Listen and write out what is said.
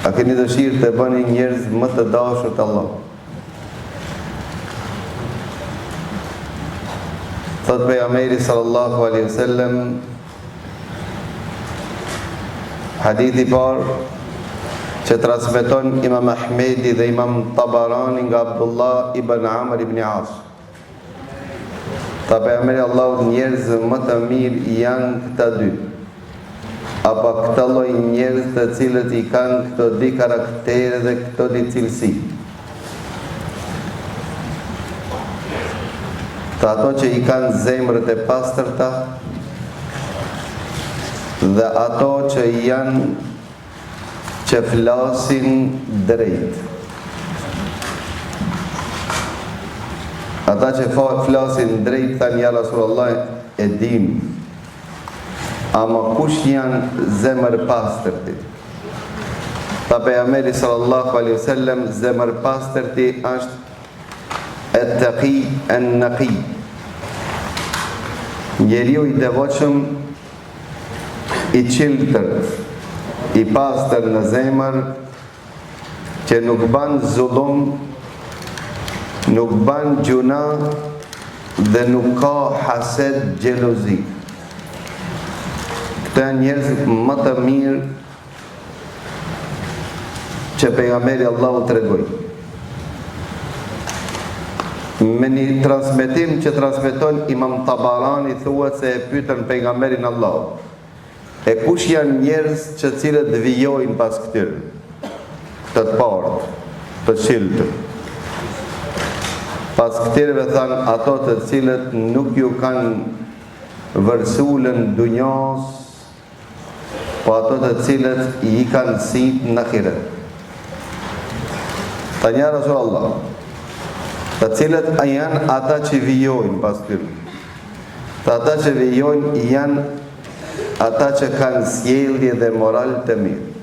A keni dëshirë të bëni njerëz më të dashur të Allah? Thot pejgamberi sallallahu alaihi wasallam, hadithi parë që transmeton Imam Ahmedi dhe Imam Tabarani nga Abdullah ibn Amr ibn As. Ta pejgamberi Allahut, njerëz më të mirë janë këta dy, apo këta lloj njerëz të cilët i kanë këto dy karaktere dhe këto dy cilësi. Të ato që i kanë zemrët e pastërta dhe ato që janë që flasin drejt. Ata që flasin drejt thanë, ja Rasulullah, e dim, ama kush janë zemër pastërti? Ta pejgamberi sallallahu alaihi wasallam, zemër pastërti është et-taqi en-naqi, njeriu i devotshëm, i qiltër, i pastër në zemër, që nuk ban zullum, nuk ban gjuna dhe nuk ka hased, xhelozi. Këta njerëz më të mirë që pejgamberi Allahu tregoi. Me një transmetim që transmeton Imam Tabarani, thuhet se e pyetën pejgamberin Allahu, e kush janë njerëz që cilët vijojnë pas këtyre, të parë, të qiltë? Pas këtyre thanë, ato të cilët nuk ju kanë vërsulën dunjas, po ato të cilët i kanë sit në ahiret. Ta një Rasulullah, të cilët janë ata që vijojnë pas këtyre. Ata që vijojnë janë ata që kanë sjellje dhe moral të mirë.